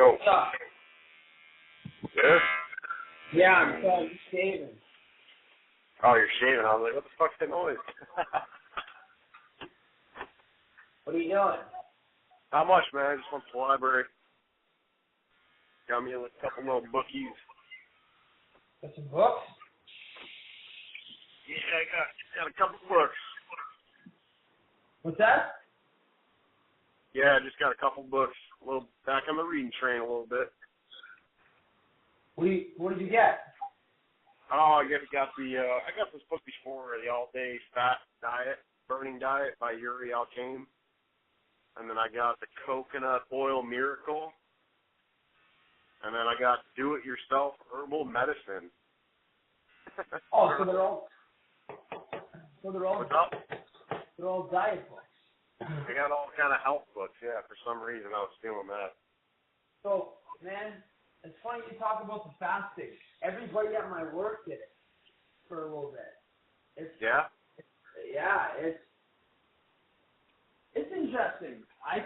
Yo. What's up? Yeah? Yeah, I'm shaving. Oh, you're shaving. I was like, what the fuck's that noise? What are you doing? Not much, man. I just went to the library. Got me a couple little bookies. Got some books? Yeah, I got a couple books. What's that? Yeah, I just got a couple books. A little back on the reading train a little bit. What did you get? Oh, I got this book before, The All-Day Fat Diet, Burning Diet by Yuri Alkane. And then I got The Coconut Oil Miracle. And then I got Do It Yourself Herbal Medicine. Oh, so they're all What's up? they're all diet books. I got all kind of health books, yeah. For some reason, I was feeling that. So, man, it's funny you talk about the fasting. Everybody at my work did it for a little bit. It's interesting. I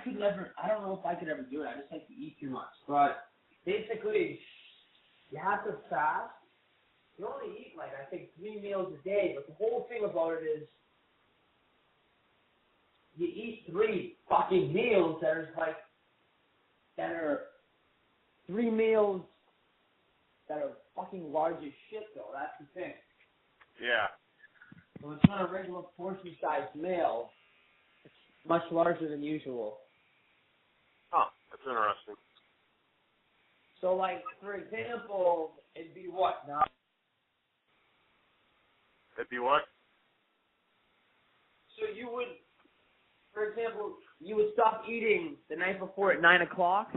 don't know if I could ever do it. I just like to eat too much. But basically, you have to fast. You only eat, I think 3 meals a day. But the whole thing about it is you eat 3 fucking meals that are 3 meals that are fucking large as shit, though. That's the thing. Yeah. So it's not a regular portion-sized meal. It's much larger than usual. Oh, that's interesting. So, for example, it'd be what now? It'd be what? So you would, for example, you would stop eating the night before at 9 o'clock?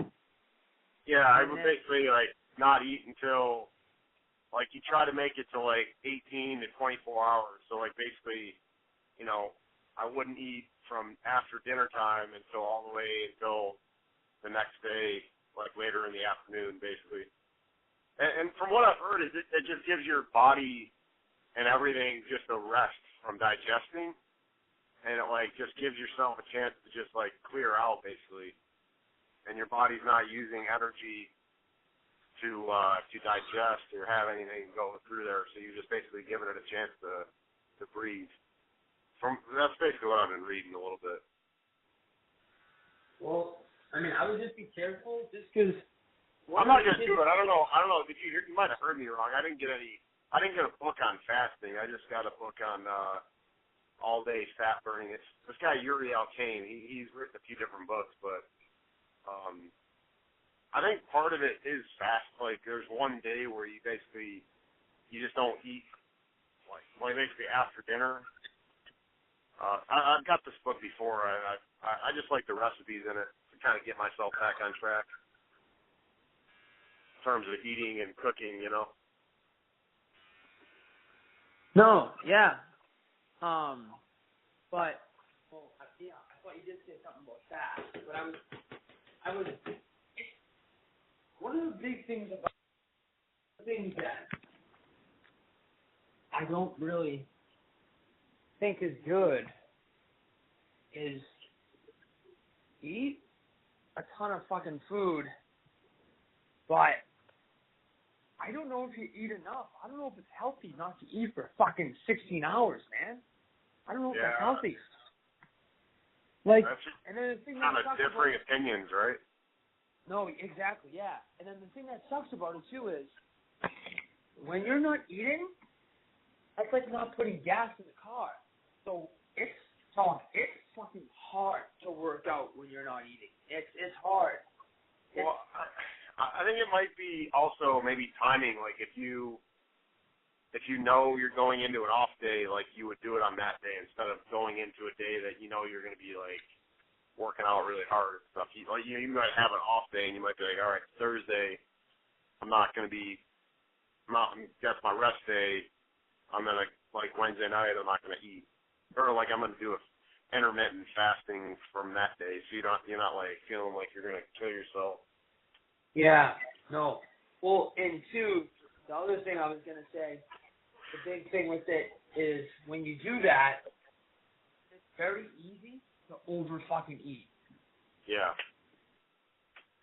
Yeah, I would basically, not eat until, you try to make it to, 18 to 24 hours. So, basically, I wouldn't eat from after dinner time until all the way until the next day, later in the afternoon, basically. And from what I've heard, it just gives your body and everything just a rest from digesting. And it, just gives yourself a chance to just, clear out, basically. And your body's not using energy to digest or have anything go through there, so you're just basically giving it a chance to breathe. That's basically what I've been reading a little bit. Well, I would just be careful, just because. I'm not gonna do it. I don't know. Did you hear? You might have heard me wrong. I didn't get a book on fasting. I just got a book on all-day fat burning. It's this guy Yuri Alkane. He's written a few different books, but I think part of it is fast. There's one day where you just don't eat, basically after dinner. I've got this book before. I just like the recipes in it to kind of get myself back on track in terms of eating and cooking, No, yeah. But, I thought you did say something about that. But I was. One of the big things about things that I don't really think is good is eat a ton of fucking food, but I don't know if you eat enough. I don't know if it's healthy not to eat for fucking 16 hours, man. I don't know if that's healthy. And then the thing kind of differing opinions, right? No, exactly, yeah. And then the thing that sucks about it, too, is when you're not eating, that's like not putting gas in the car. So it's fucking hard to work out when you're not eating. It's hard. Well, I think it might be also maybe timing. If you know you're going into an off day, you would do it on that day instead of going into a day that you're going to be working out really hard and stuff. You might have an off day and you might be all right, Thursday, that's my rest day. I'm going to, Wednesday night, I'm not going to eat. Or, I'm going to do intermittent fasting from that day, so you're not, feeling like you're going to kill yourself. Yeah, no. Well, and two, the other thing I was going to say, the big thing with it is when you do that, it's very easy to over fucking eat. Yeah.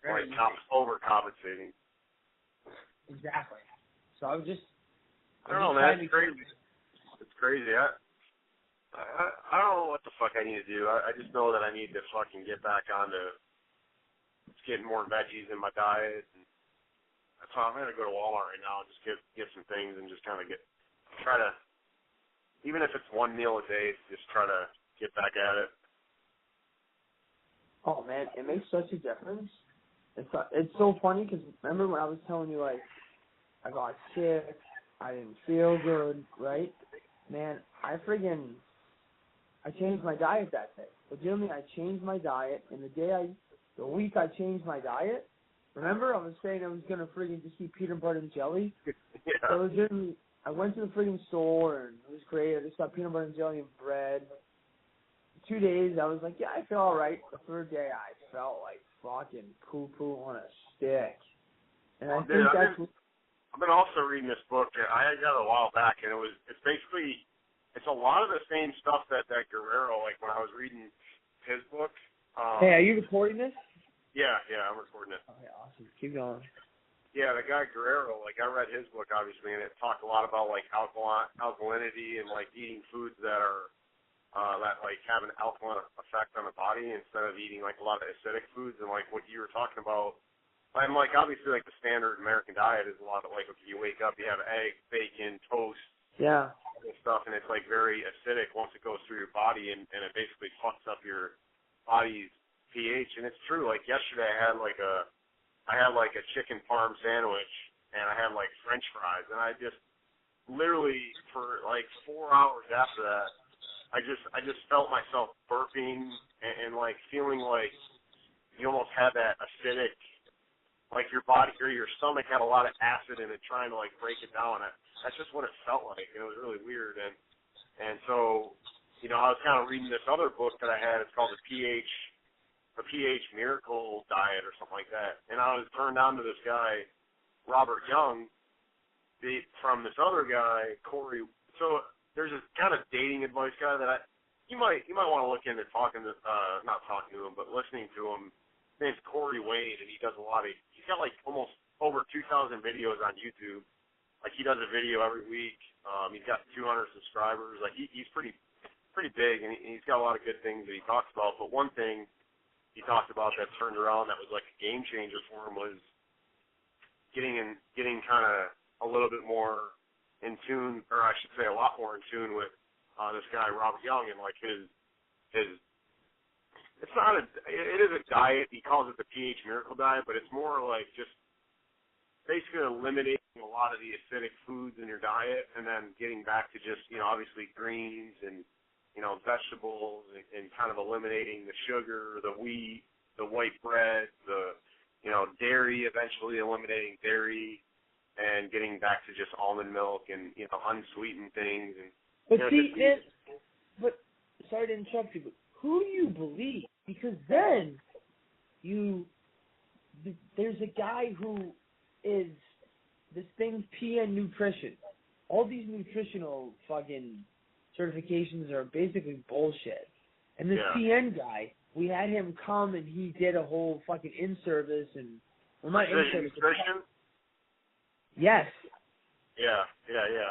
Very easy. Overcompensating. Exactly. So I don't know, man. It's crazy. It's crazy. I don't know what the fuck I need to do. I just know that I need to fucking get back onto getting more veggies in my diet. And that's why I'm gonna go to Walmart right now and just get some things and just kind of try to, even if it's one meal a day, just try to get back at it. Oh man, it makes such a difference. It's so funny because remember when I was telling you like I got sick, I didn't feel good, right? Man, I changed my diet that day. Legitimately, I changed my diet, and the week I changed my diet, remember I was saying I was gonna friggin' just eat peanut butter and jelly? Yeah. So legitimately, I went to the friggin' store and it was great. I just got peanut butter and jelly and bread. 2 days, I was like, yeah, I feel all right. The third day, I felt like fucking poo-poo on a stick. And I think I've been also reading this book. I got it a while back, and it's a lot of the same stuff that Guerrero, like when I was reading his book. Hey, are you recording this? Yeah, I'm recording it. Okay, awesome. Keep going. Yeah, the guy Guerrero, like I read his book obviously, and it talked a lot about like alkalinity and like eating foods that are that like have an alkaline effect on the body instead of eating like a lot of acidic foods, and like what you were talking about. And like obviously like the standard American diet is a lot of like, okay, you wake up, you have egg, bacon, toast, yeah, and stuff, and it's like very acidic once it goes through your body, and it basically fucks up your body's pH. And it's true. Like yesterday, I had like a chicken parm sandwich, and I had like French fries, and I just literally for like 4 hours after that, I just felt myself burping and like feeling like you almost had that acidic, like your body or your stomach had a lot of acid in it trying to like break it down. That's just what it felt like. It was really weird. And so, you know, I was kind of reading this other book that I had. It's called the pH Miracle Diet or something like that. And I was turned on to this guy, Robert Young, from this other guy, Corey. So there's this kind of dating advice guy that you might want to look into not talking to him, but listening to him. His name's Corey Wade, and he's got like almost over 2,000 videos on YouTube. Like he does a video every week. He's got 200 subscribers. Like he's pretty big, and he's got a lot of good things that he talks about. But one thing he talked about that turned around that was like a game changer for him was getting kind of a little bit more in tune, or I should say a lot more in tune with this guy Robert Young, and like his it is a diet. He calls it the pH Miracle Diet, but it's more like just basically eliminating a lot of the acidic foods in your diet, and then getting back to just, you know, obviously greens and, you know, vegetables, and kind of eliminating the sugar, the wheat, the white bread, the, you know, dairy, eventually eliminating dairy, and getting back to just almond milk and, you know, unsweetened things. And but see, but sorry to interrupt you, but who do you believe? Because then there's a guy who is this thing's PN Nutrition. All these nutritional fucking certifications are basically bullshit. And this PN guy, we had him come and he did a whole fucking in-service and nutrition? Yes. Yeah.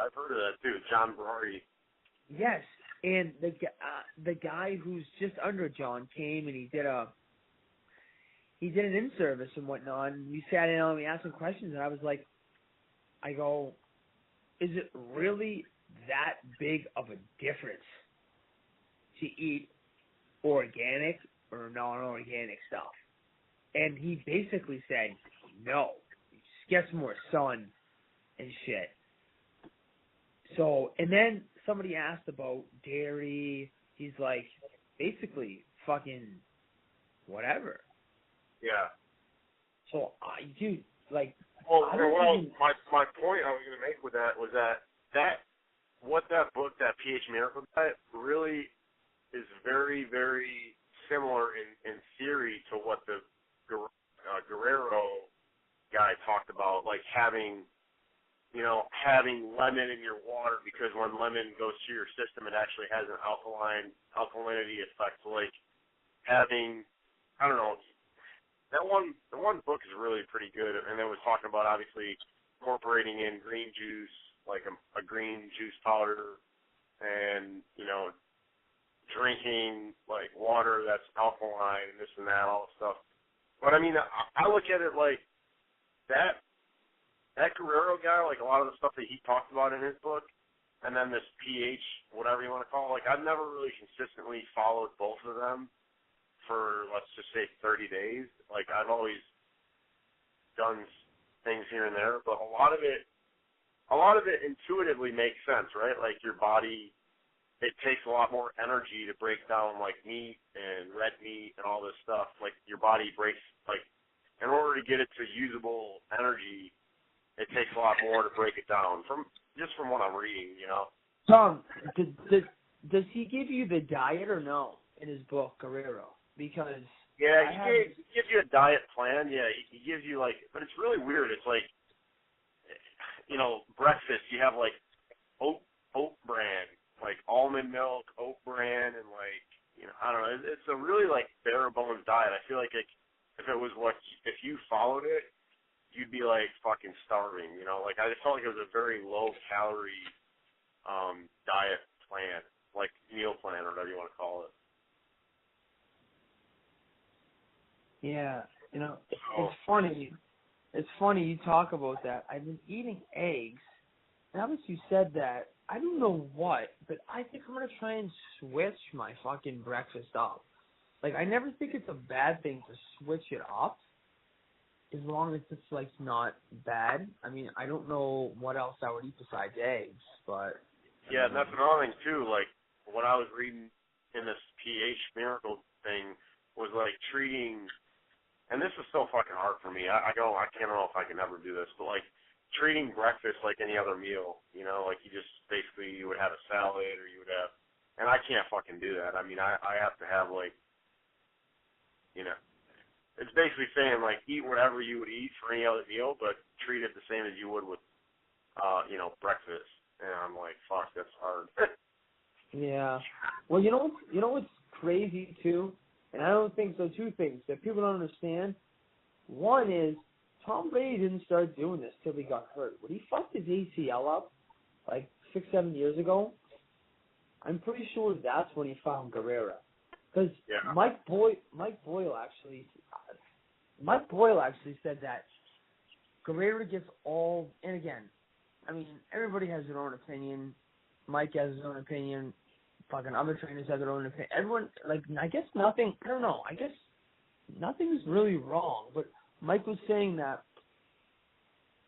I've heard of that too, John Berardi. Yes, and the guy who's just under John came and he did an in-service and whatnot, and we sat down and we asked him questions, and I go, is it really that big of a difference to eat organic or non-organic stuff? And he basically said, no, you just get some more sun and shit. So, and then somebody asked about dairy. He's like, basically, fucking whatever. Yeah. So, dude, like, my point I was going to make with that was that what that book, that pH Miracle Diet, really is very, very similar in theory to what the Guerrero guy talked about, like having lemon in your water, because when lemon goes through your system, it actually has an alkalinity effect. So like having, I don't know, the one book is really pretty good, and it was talking about obviously incorporating in green juice, like a green juice powder, and drinking like water that's alkaline and this and that, all this stuff. But I mean, I look at it like that Guerrero guy, like a lot of the stuff that he talked about in his book, and then this pH, whatever you want to call it, like I've never really consistently followed both of them for, let's just say, 30 days. Like I've always done things here and there, but a lot of it intuitively makes sense, right? Like your body, it takes a lot more energy to break down like meat and red meat and all this stuff. Like your body breaks, like in order to get it to usable energy, it takes a lot more to break it down. From what I'm reading, Tom, does he give you the diet or no in his book, Guerrero? Because he gives you a diet plan. Yeah, he gives you but it's really weird. It's like, breakfast. You have like oat bran, like almond milk, oat bran, and I don't know. It's a really bare bones diet. I feel like if it was if you followed it, you'd be like fucking starving. I just felt like it was a very low calorie diet plan, like meal plan or whatever you want to call it. Yeah, it's funny. It's funny you talk about that. I've been eating eggs. Now that you said that, I don't know what, but I think I'm going to try and switch my fucking breakfast up. I never think it's a bad thing to switch it up, as long as it's, not bad. I mean, I don't know what else I would eat besides eggs, but... Yeah, and that's another thing, too. What I was reading in this pH miracle thing was, treating... And this is so fucking hard for me. I can't know if I can ever do this, but, treating breakfast like any other meal, you just basically, you would have a salad or you would have... And I can't fucking do that. I mean, I have to have, it's basically saying, eat whatever you would eat for any other meal, but treat it the same as you would with, breakfast. And I'm like, fuck, that's hard. Yeah. Well, you know what's crazy, too? And I don't think so. Two things that people don't understand. One is, Tom Brady didn't start doing this till he got hurt. When he fucked his ACL up, 6-7 years ago, I'm pretty sure that's when he found Guerrero. Because Mike Boyle actually said that Guerrero gets all, and again, I mean, everybody has their own opinion. Mike has his own opinion. Fucking other trainers have their own opinion. Everyone, I guess nothing, I don't know, I guess nothing's really wrong. But Mike was saying that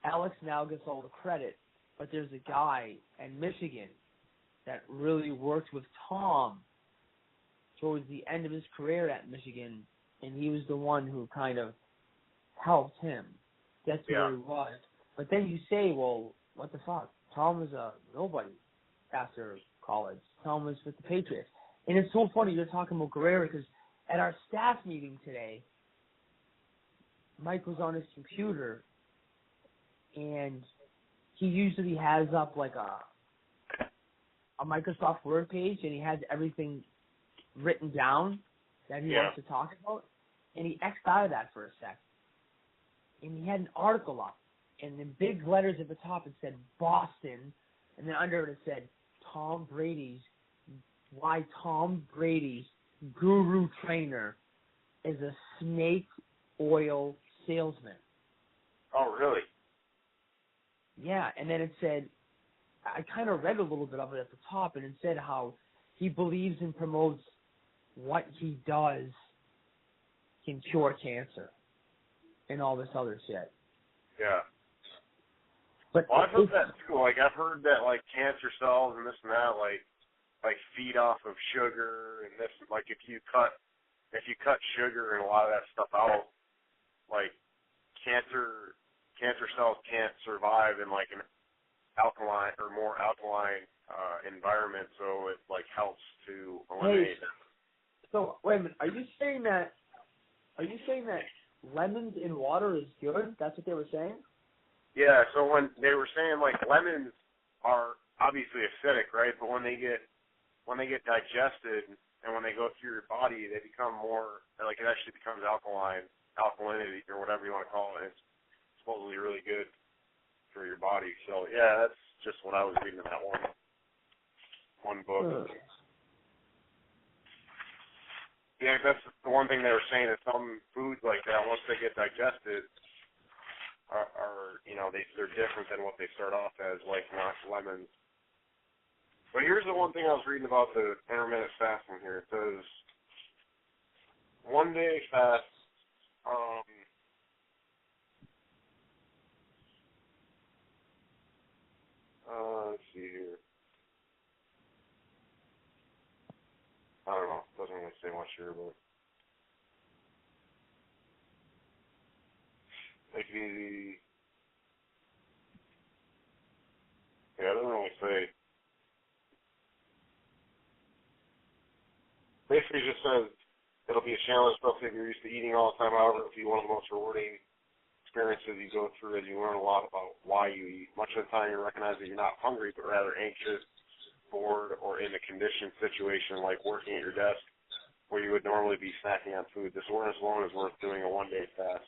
Alex now gets all the credit, but there's a guy in Michigan that really worked with Tom towards the end of his career at Michigan, and he was the one who kind of helped him get to where he was. But then you say, well, what the fuck? Tom was a nobody after college. Tom was with the Patriots. And it's so funny you're talking about Guerrero, because at our staff meeting today, Mike was on his computer, and he usually has up a Microsoft Word page, and he has everything written down that he wants to talk about, and he X'd out of that for a sec. And he had an article up, and in big letters at the top it said Boston, and then under it said why Tom Brady's guru trainer is a snake oil salesman. Oh, really? Yeah, and then it said, I kind of read a little bit of it at the top, and it said how he believes and promotes what he does can cure cancer and all this other shit. Yeah. But well, I've heard that too. I've heard that cancer cells and this and that feed off of sugar and this. If you cut sugar and a lot of that stuff out, cancer cells can't survive in an alkaline or more alkaline environment, so it helps to eliminate it. So wait a minute, are you saying that lemons in water is good? That's what they were saying? Yeah, so when they were saying lemons are obviously acidic, right? But when they get digested and when they go through your body, they become more it actually becomes alkaline alkalinity or whatever you want to call it. It's supposedly really good for your body. So yeah, that's just what I was reading in that one book. Yeah, that's the one thing they were saying is some foods like that, once they get digested, are they're different than what they start off as, like not lemons. But here's the one thing I was reading about the intermittent fasting here. It says 1 day fast. Let's see here. I don't know. Doesn't really say much here, but maybe. Yeah, it doesn't really say. Basically, it just says it'll be a challenge, especially if you're used to eating all the time. However, it'll be one of the most rewarding experiences you go through as you learn a lot about why you eat. Much of the time, you recognize that you're not hungry, but rather anxious, bored, or in a conditioned situation like working at your desk where you would normally be snacking on food. This awareness alone is worth doing a 1 day fast.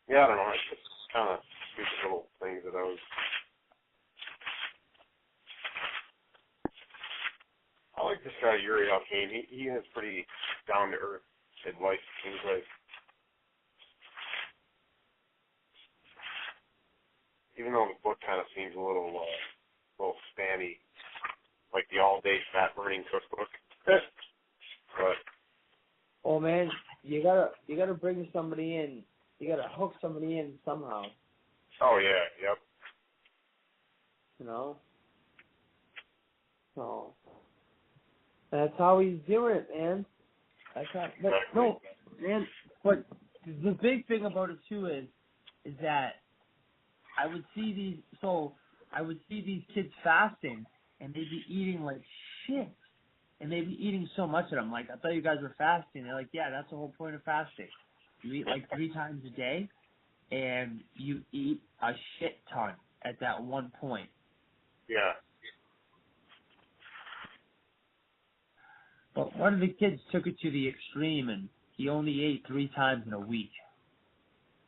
Yeah, I don't know. It's just kind of stupid little things that I like this guy, Yuri Alkane. He has pretty down-to-earth advice. Seems like, even though the book kind of seems a little spammy, like the all-day fat-burning cookbook. But oh man, you gotta bring somebody in. You gotta hook somebody in somehow. Oh yeah, yep. You know. So that's how he's doing it, man. No, man. But the big thing about it too is that I would see these kids fasting, and they'd be eating like shit, and they'd be eating so much of them. Like, I thought you guys were fasting. They're like, yeah, that's the whole point of fasting. You eat like 3 times a day, and you eat a shit ton at that one point. Yeah. But one of the kids took it to the extreme, and he only ate 3 times in a week.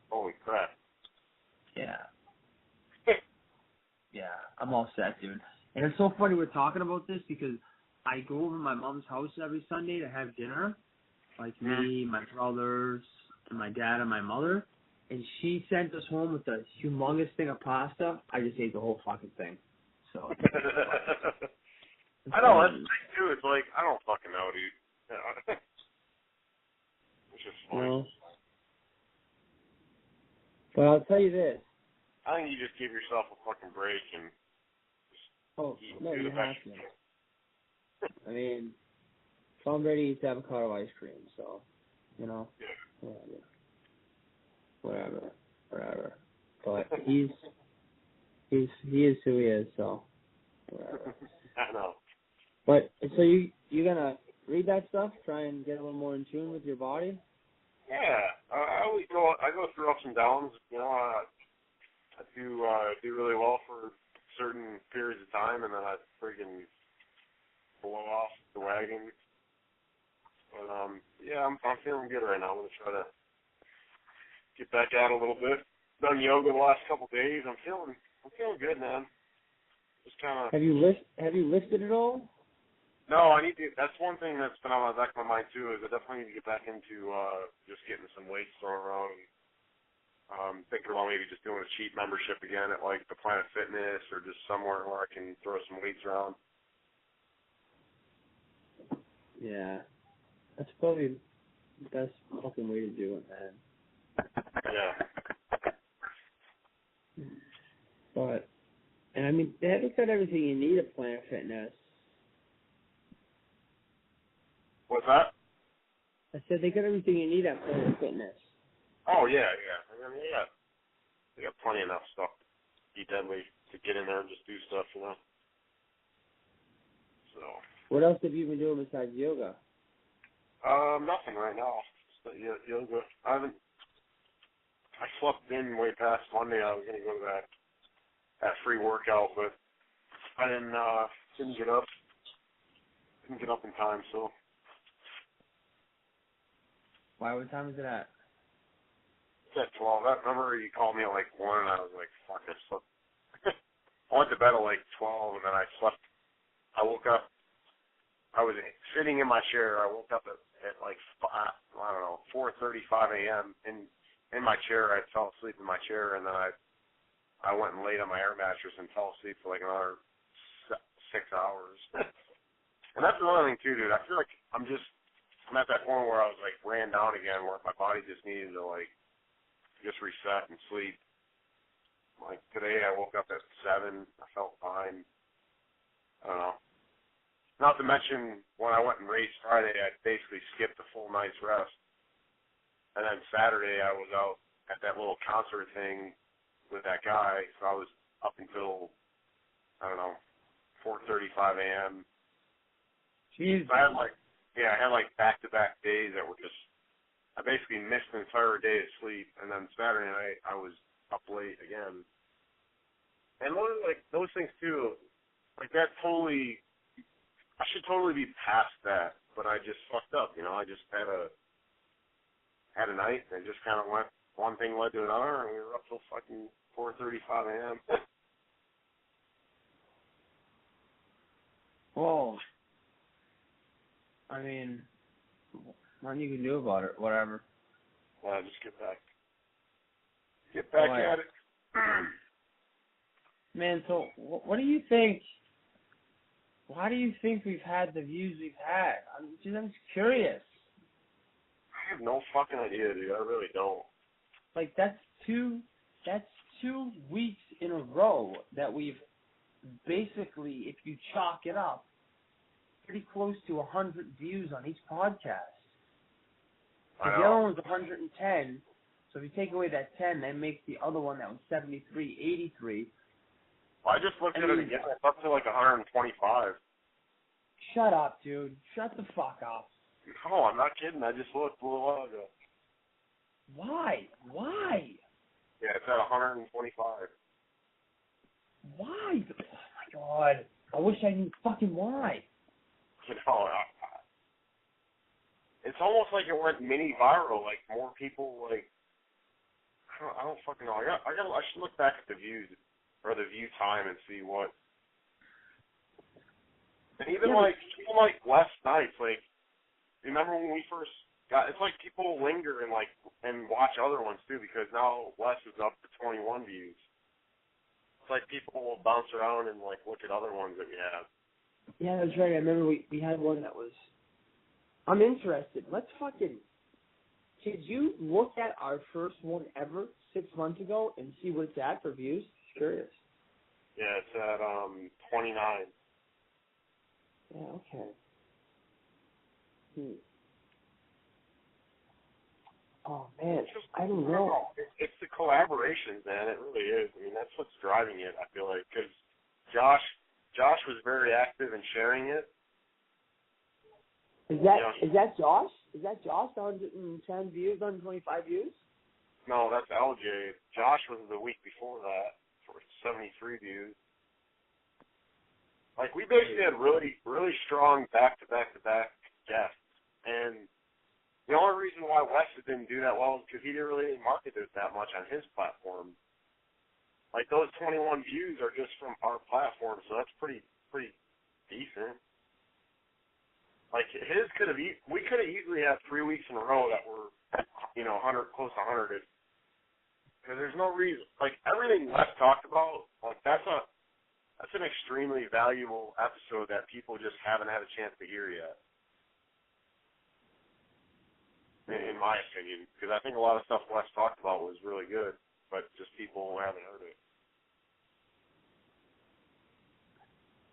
Holy crap. Yeah. Yeah, I'm all set, dude. And it's so funny we're talking about this because I go over to my mom's house every Sunday to have dinner, like me, my brothers, and my dad and my mother. And she sent us home with a humongous thing of pasta. I just ate the whole fucking thing. So. I know, that's the thing, too. It's like, I don't fucking know, dude. It's just funny. No. But I'll tell you this. I think you just give yourself a fucking break and just no, do you the have best. to. I mean, Tom Brady eats avocado ice cream, so, you know. Yeah. Whatever. But he is who he is, so whatever. I know. But so you gonna read that stuff, try and get a little more in tune with your body? Yeah. I go through ups and downs, you know. I do really well for certain periods of time, and then I freaking blow off the wagon. But yeah, I'm feeling good right now. I'm gonna try to get back at it a little bit. Done yoga the last couple of days. I'm feeling good, man. Just kind of. Have you lifted at all? No, I need to. That's one thing that's been on the back of my mind too. Is I definitely need to get back into just getting some weights thrown around. Thinking about maybe just doing a cheap membership again at like the Planet Fitness or just somewhere where I can throw some weights around. Yeah, that's probably the best fucking way to do it, man. Yeah. But, and I mean, they haven't got everything you need at Planet Fitness. What's that? I said they got everything you need at Planet Fitness. Oh yeah. I mean, yeah. They got plenty enough stuff to be deadly to get in there and just do stuff, you know. So. What else have you been doing besides yoga? Nothing right now. Just yoga. I slept in way past Monday. I was gonna go to that free workout, but I didn't get up. Didn't get up in time, so. Why? What time is it at? at 12. I remember you called me at like 1, and I was like, fuck, I slept. I went to bed at like 12, and then I slept. I woke up. I was sitting in my chair. I woke up at like, I don't know, 4:35 a.m. In my chair. I fell asleep in my chair, and then I went and laid on my air mattress and fell asleep for like another 6 hours. And that's another thing too, dude. I feel like I'm at that point where I was like ran down again, where my body just needed to like just reset and sleep. Like today, I woke up at 7. I felt fine. I don't know. Not to mention when I went and raced Friday, I basically skipped a full night's rest. And then Saturday, I was out at that little concert thing with that guy, so I was up until, I don't know, 4:35 a.m. Jeez. I had like back-to-back days that were just, I basically missed an entire day of sleep, and then Saturday night I was up late again. And those things too, like that totally, I should totally be past that, but I just fucked up, you know. I just had a night, and it just kind of went, one thing led to another, and we were up till fucking 4:35 a.m. Well, I mean, nothing you can do about it. Whatever. Well, just get back at it. Man, so what do you think? Why do you think we've had the views we've had? I'm just curious. I have no fucking idea, dude. I really don't. Like that's two weeks in a row that we've basically, if you chalk it up, pretty close to 100 views on each podcast. The other one was 110, so if you take away that 10, that makes the other one that was 73, 83. Well, I just looked at it again. It's up to like 125. Shut up, dude. Shut the fuck up. No, I'm not kidding. I just looked a little while ago. Why? Yeah, it's at 125. Why? Oh my god. I wish I knew fucking why. You know, it's almost like it went mini viral. Like more people, like I don't fucking know. I should look back at the views or the view time and see what. And even like West nights, like remember when we first got? It's like people linger and watch other ones too, because now West is up to 21 views. It's like people will bounce around and like look at other ones that we have. Yeah, that's right. I remember we had one that was. I'm interested. Let's fucking. Could you look at our first one ever 6 months ago and see what it's at for views? Curious. Yeah, it's at 29. Yeah. Okay. Oh man, I don't know. It's the collaborations, man. It really is. I mean, that's what's driving it. I feel like because Josh was very active in sharing it. Is that Josh? Is that Josh? 110 views, 125 views? No, that's LJ. Josh was the week before that for 73 views. Like we basically had really, really strong back-to-back-to-back guests, and the only reason why Wes didn't do that well is because he didn't really market it that much on his platform. Like those 21 views are just from our platform, so that's pretty decent. Like his we could have easily had 3 weeks in a row that were, 100, close to 100. Because there's no reason, like everything Wes talked about, like that's an extremely valuable episode that people just haven't had a chance to hear yet. In my opinion, because I think a lot of stuff Wes talked about was really good, but just people haven't heard it.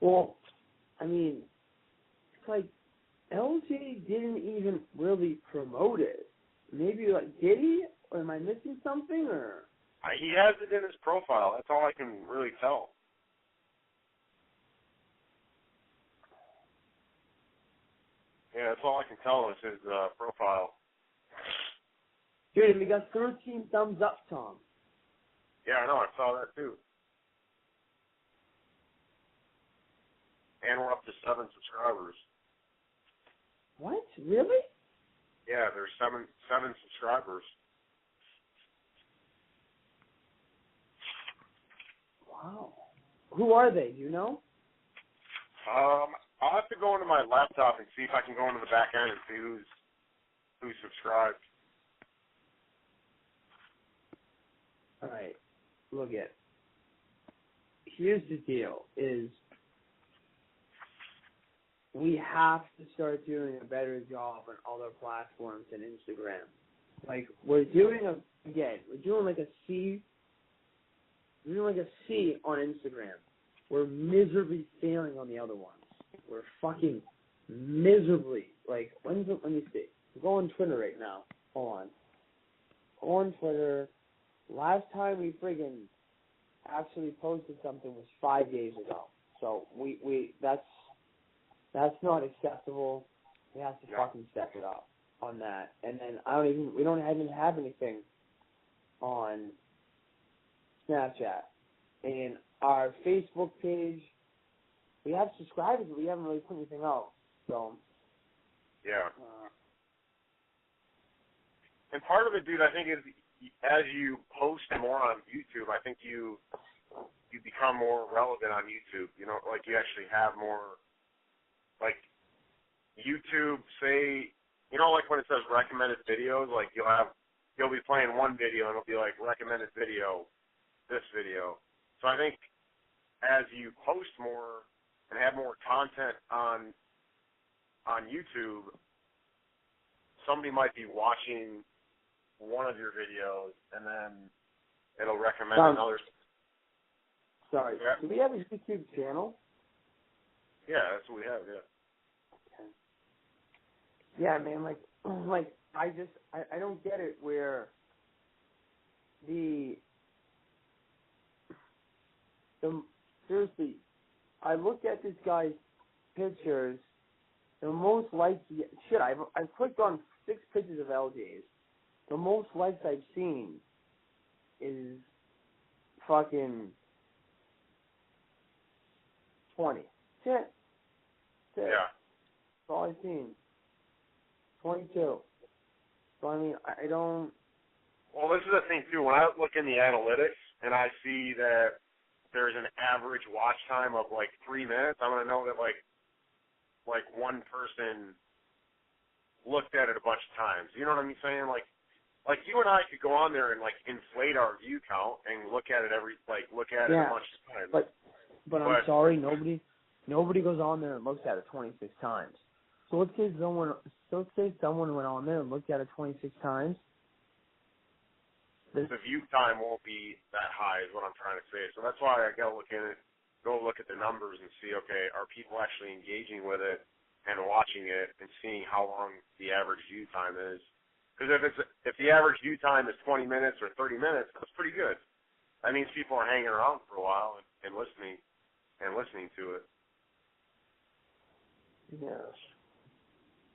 Well, I mean, it's like LJ didn't even really promote it. Maybe did he? Or am I missing something? Or he has it in his profile. That's all I can really tell. Yeah, that's all I can tell is his profile. Dude, we got 13 thumbs up, Tom. Yeah, I know. I saw that too. And we're up to 7 subscribers. What? Really? Yeah, there's seven subscribers. Oh. Who are they? Do you know? I'll have to go into my laptop and see if I can go into the back end and see who's subscribed. All right. Look at. Here's the deal: is we have to start doing a better job on other platforms than Instagram. Like we're doing like a C. We're doing like a C on Instagram. We're miserably failing on the other ones. We're fucking miserably. Like, let me see. Go on Twitter right now. Hold on. Go on Twitter. Last time we friggin' actually posted something was 5 days ago. So that's not acceptable. We have to fucking step it up on that. And then we don't even have anything on Snapchat. And our Facebook page, we have subscribers, but we haven't really put anything out. So, yeah. And part of it, dude, I think is as you post more on YouTube, I think you become more relevant on YouTube. You know, like you actually have more, like YouTube, say, you know, like when it says recommended videos, like you'll be playing one video and it'll be like recommended video, this video. So I think as you post more and have more content on YouTube, somebody might be watching one of your videos and then it'll recommend another. Sorry, yeah. Do we have a YouTube channel? Yeah, that's what we have, yeah. Okay. Yeah, man, like I don't get it where seriously, I looked at this guy's pictures, the most likes, I've clicked on 6 pictures of LJ's. The most likes I've seen is fucking 20. That's it. Yeah. That's all I've seen. 22. So, I mean, I don't... Well, this is the thing, too. When I look in the analytics and I see that there's an average watch time of, 3 minutes, I'm going to know that, one person looked at it a bunch of times. You know what I'm saying? Like you and I could go on there and, inflate our view count and look at it it a bunch of times. But I'm sorry, nobody goes on there and looks at it 26 times. So let's say someone went on there and looked at it 26 times. The view time won't be that high is what I'm trying to say. So that's why I got to look at the numbers and see, okay, are people actually engaging with it and watching it and seeing how long the average view time is. Because if the average view time is 20 minutes or 30 minutes, that's pretty good. That means people are hanging around for a while and listening to it. Yes.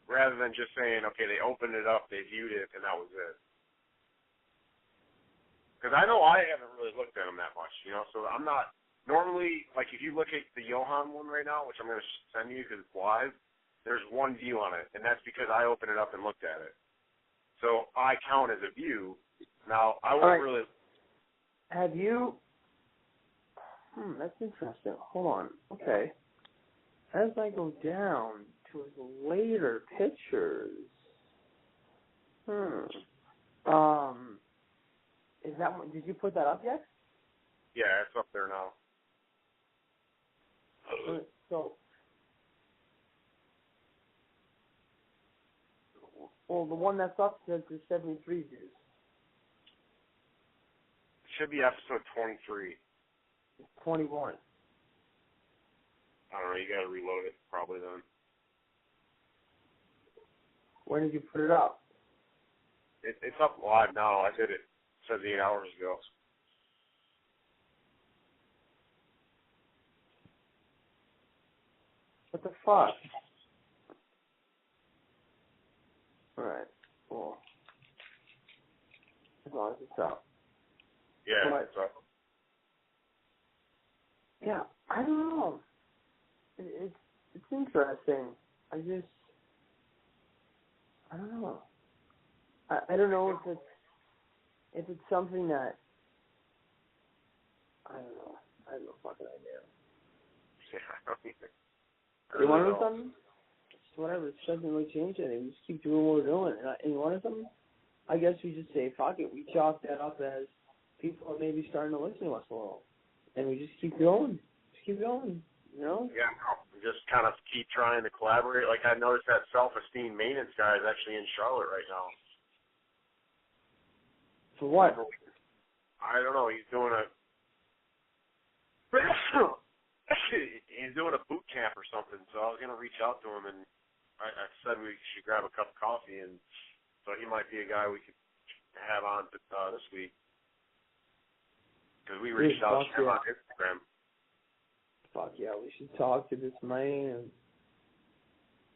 Rather than just saying, okay, they opened it up, they viewed it, and that was it. Because I know I haven't really looked at them that much, so I'm not, normally, if you look at the Johan one right now, which I'm going to send you because it's live, there's one view on it, and that's because I opened it up and looked at it. So I count as a view. Now, I won't really... Have you... that's interesting. Hold on. Okay. As I go down to his later pictures... Is that one... Did you put that up yet? Yeah, it's up there now. So... Well, the one that's up says there's 73 views. It should be episode 23. 21. I don't know, you got to reload it probably then. When did you put it up? It's up live now. I did it 8 hours ago. What the fuck? Alright, well, as long as it's up. Yeah, it's up. Yeah, I don't know. It's interesting. I don't know. I don't know if it's something that, I don't know. I have no fucking idea. Yeah, I don't either. You want to know something? It's whatever. It doesn't really change anything. We just keep doing what we're doing. And you want to know something? I guess we just say, fuck it. We chalk that up as people are maybe starting to listen to us a little. And we just keep going. Just keep going, you know? Yeah, we just kind of keep trying to collaborate. Like, I noticed that self-esteem maintenance guy is actually in Charlotte right now. For what? I don't know. He's doing a boot camp or something. So I was gonna reach out to him, and I said we should grab a cup of coffee, and so he might be a guy we could have on this week because we reached out to him on Instagram. Fuck yeah, we should talk to this man.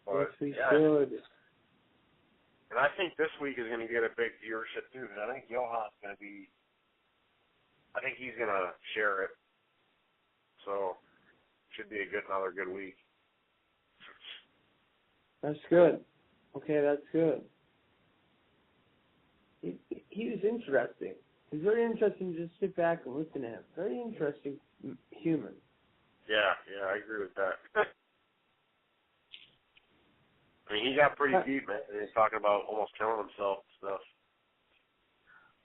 Yes, we yeah, should. And I think this week is going to get a big viewership too. Because I think Johan's going to be. I think he's going to share it. So should be another good week. That's good. Okay, that's good. He was interesting. He's very interesting to just sit back and listen to him. Very interesting human. Yeah, I agree with that. I mean, he got pretty deep, man. He's talking about almost killing himself and stuff.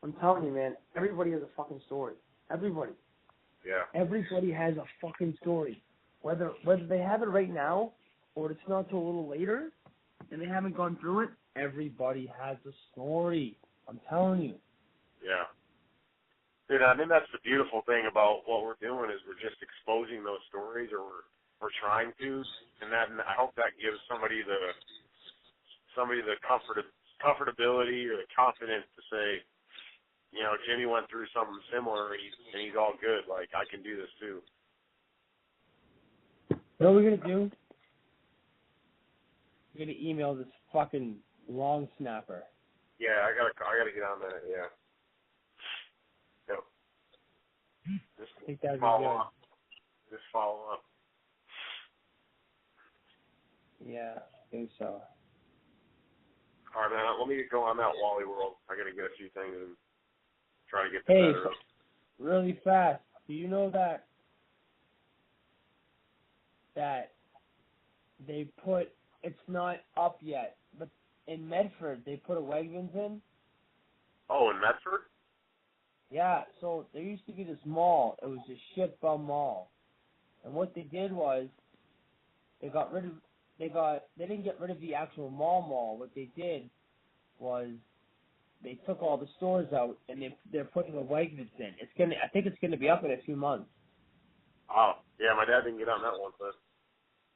I'm telling you, man, everybody has a fucking story. Everybody. Yeah. Everybody has a fucking story. Whether they have it right now or it's not till a little later and they haven't gone through it, everybody has a story. I'm telling you. Yeah. Dude, I think that's the beautiful thing about what we're doing is we're just exposing those stories, or we're trying to, and I hope that gives somebody the comfortability or the confidence to say, you know, Jimmy went through something similar and he's all good. Like, I can do this too. What are we gonna do? We're gonna email this fucking long snapper. Yeah, I gotta get on that. Yeah. Yep. Just I think that'd be follow good. up. Just follow up. Yeah, I think so. All right, man. Let me go on that Wally World. I gotta get a few things and try to get to Hey, bed early. really fast. Do you know that they put, it's not up yet, but in Medford they put a Wegmans in? Oh, in Medford? Yeah, so there used to be this mall. It was a shit bum mall. And what they did was they didn't get rid of the actual mall. What they did was they took all the stores out and they're putting a Wegmans in. I think it's gonna be up in a few months. Oh, yeah, my dad didn't get on that one, but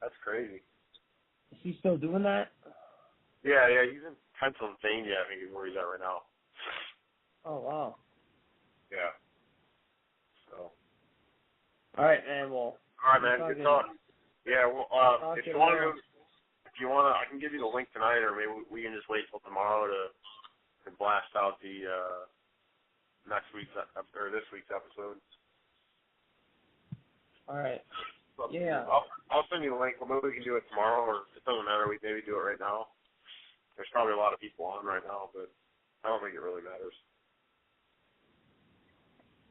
that's crazy. Is he still doing that? Yeah, he's in Pennsylvania, I think is where he's at right now. Oh wow. Yeah. So. All right, man. Well. All right, man. Good talk. Yeah. Well, if you want to, I can give you the link tonight, or maybe we can just wait till tomorrow to blast out the this week's episode. All right. So, Yeah. I'll send you the link. Well, maybe we can do it tomorrow, or it doesn't matter. We maybe do it right now. There's probably a lot of people on right now, but I don't think it really matters.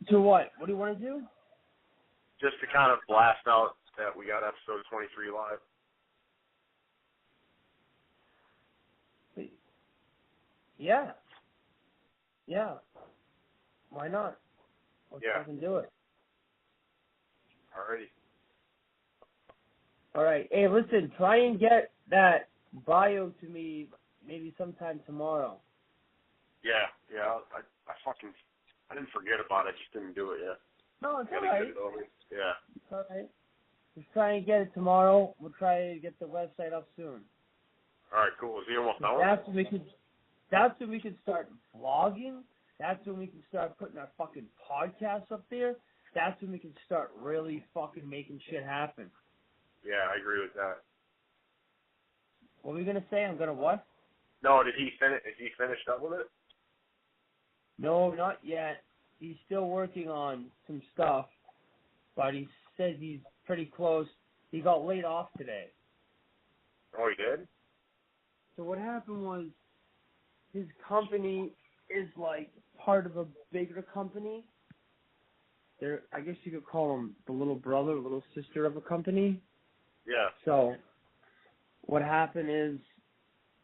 To what? What do you want to do? Just to kind of blast out that we got episode 23 live. Yeah. Yeah. Why not? Let's fucking do it. Alrighty. All right. Hey, listen. Try and get that bio to me maybe sometime tomorrow. Yeah. I didn't forget about it. Just didn't do it yet. No, it's all Gotta right. get it over. Yeah. It's all right. Let's try and get it tomorrow. We'll try to get the website up soon. All right, cool. Is he almost done? That's when we can start vlogging. That's when we can start putting our fucking podcasts up there. That's when we can start really fucking making shit happen. Yeah, I agree with that. What were we gonna say? I'm gonna what? No, did he finish? Is he finished up with it? No, not yet. He's still working on some stuff, but he says he's pretty close. He got laid off today. Oh, he did? So what happened was his company is like part of a bigger company, they're, I guess you could call them the little brother, little sister of a company. Yeah. So what happened is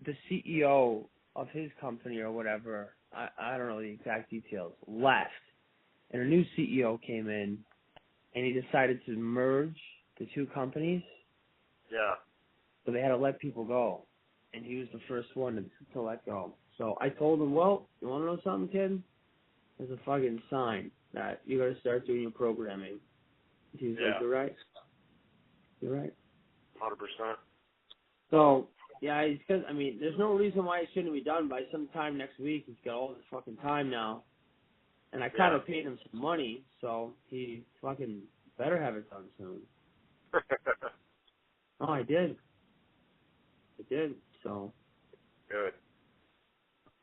the CEO of his company or whatever, I don't know the exact details, left. And a new CEO came in, and he decided to merge the two companies. Yeah. So they had to let people go. And he was the first one to let go. So I told him, well, you want to know something, kid? There's a fucking sign that you got to start doing your programming. He's like, you're right. You're right. 100%. So, yeah, I mean, there's no reason why it shouldn't be done by sometime next week. He's got all this fucking time now. And I kind of paid him some money, so he fucking better have it done soon. Oh, I did. So. Good.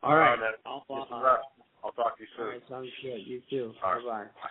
All right. Man. I'll talk to you soon. All right, sounds good. You too. All right. Bye-bye.